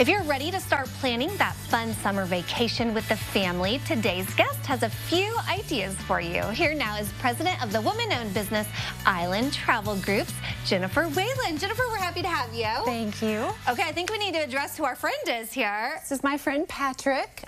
If you're ready to start planning that fun summer vacation with the family, today's guest has a few ideas for you. Here now is president of the woman-owned business Island Travel Groups, Jennifer Whalen. Jennifer, we're happy to have you. Thank you. Okay, I think we need to address who our friend is here. This is my friend Patrick.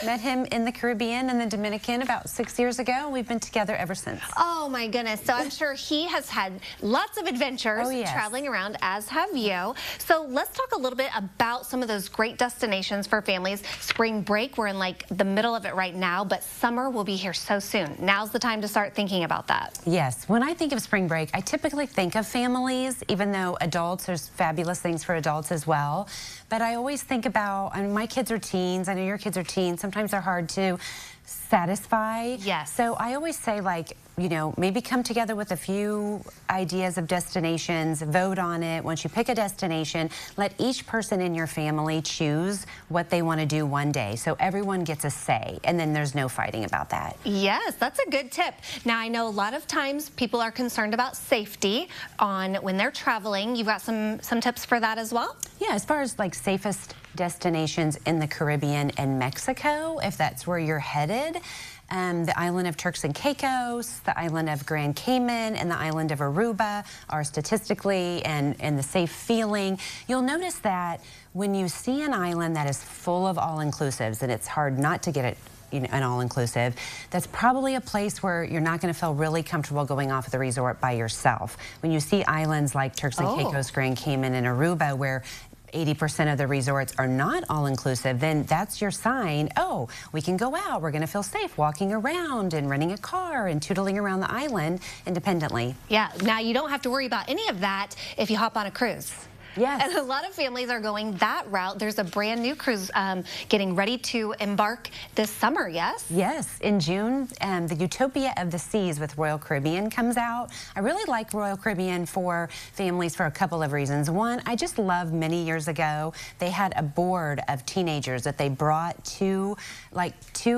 Met him in the Caribbean and the Dominican about 6 years ago. We've been together ever since. Oh my goodness. So I'm sure he has had lots of adventures traveling around, as have you. So let's talk a little bit about some of those great destinations for families. Spring break, we're in like the middle of it right now, but summer will be here so soon. Now's the time to start thinking about that. Yes. When I think of spring break, I typically think of families, even though adults, there's fabulous things for adults as well. But I always think about, I mean, my kids are teens. I know your kids are teens. Sometimes they're hard to satisfy. Yes. So I always say, like, you know, maybe come together with a few ideas of destinations, vote on it. Once you pick a destination, let each person in your family choose what they want to do one day. So everyone gets a say, and then there's no fighting about that. Yes, that's a good tip. Now, I know a lot of times people are concerned about safety on when they're traveling. You've got some tips for that as well? Yeah, as far as like safest destinations in the Caribbean and Mexico, if that's where you're headed, the island of Turks and Caicos, the island of Grand Cayman, and the island of Aruba are statistically and the safe feeling. You'll notice that when you see an island that is full of all-inclusives, and it's hard not to get it an all-inclusive, that's probably a place where you're not going to feel really comfortable going off at the resort by yourself. When you see islands like Turks and Caicos, Grand Cayman, and Aruba, where 80% of the resorts are not all-inclusive, then that's your sign, oh, we can go out, we're gonna feel safe walking around and renting a car and tootling around the island independently. Yeah, now you don't have to worry about any of that if you hop on a cruise. Yes. And a lot of families are going that route. There's a brand new cruise getting ready to embark this summer, yes? Yes, in June, the Utopia of the Seas with Royal Caribbean comes out. I really like Royal Caribbean for families for a couple of reasons. One, I just love many years ago, they had a board of teenagers that they brought to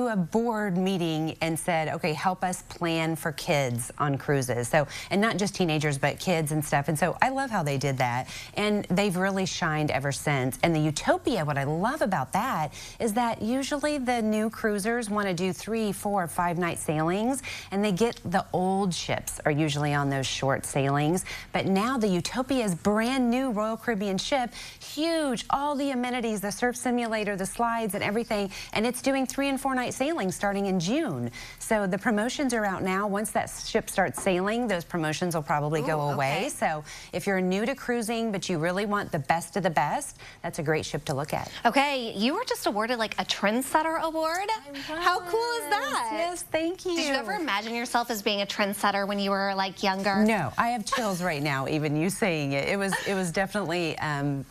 a board meeting and said, okay, help us plan for kids on cruises. So, and not just teenagers, but kids and stuff. And so I love how they did that. And they've really shined ever since. And the Utopia, what I love about that is that usually the new cruisers want to do 3, 4, 5 night sailings, and they get the old ships are usually on those short sailings. But now the Utopia's brand new Royal Caribbean ship, huge, all the amenities, the surf simulator, the slides and everything, and it's doing 3 and 4 night sailings starting in June. So the promotions are out now. Once that ship starts sailing, those promotions will probably go away. Okay. So if you're new to cruising, but you really want the best of the best, that's a great ship to look at. Okay, you were just awarded like a Trendsetter Award. How cool is that? Yes, thank you. Did you ever imagine yourself as being a trendsetter when you were like younger? No, I have chills right now, even you saying it. It was definitely an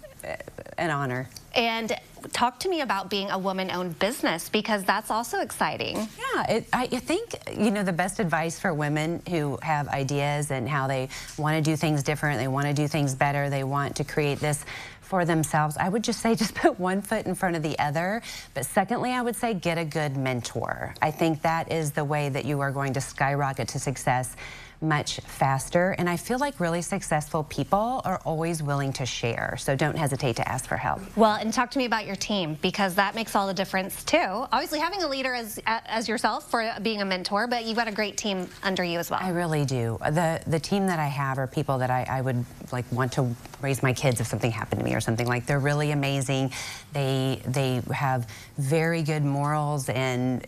honor. And talk to me about being a woman-owned business, because that's also exciting. Yeah, I think, you know, the best advice for women who have ideas and how they want to do things different, they want to do things better, they want to create this for themselves, I would just say just put one foot in front of the other. But secondly, I would say get a good mentor. I think that is the way that you are going to skyrocket to success much faster. And I feel like really successful people are always willing to share. So don't hesitate to ask for help. Well, and talk to me about your team, because that makes all the difference too. Obviously having a leader as yourself for being a mentor, but you've got a great team under you as well. I really do. The team that I have are people that I would like want to raise my kids if something happened to me or something. Like, they're really amazing. They have very good morals, and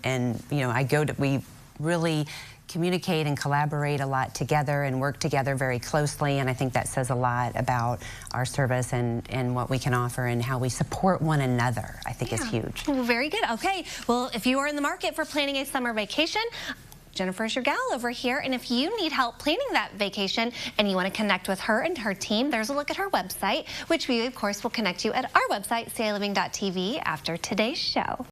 you know, we really communicate and collaborate a lot together and work together very closely, and I think that says a lot about our service and what we can offer and how we support one another. I think is huge. Well, very good. Okay, well, if you are in the market for planning a summer vacation, Jennifer's your gal over here, and if you need help planning that vacation and you want to connect with her and her team, there's a look at her website, which we of course will connect you at our website, ciLiving.tv, after today's show.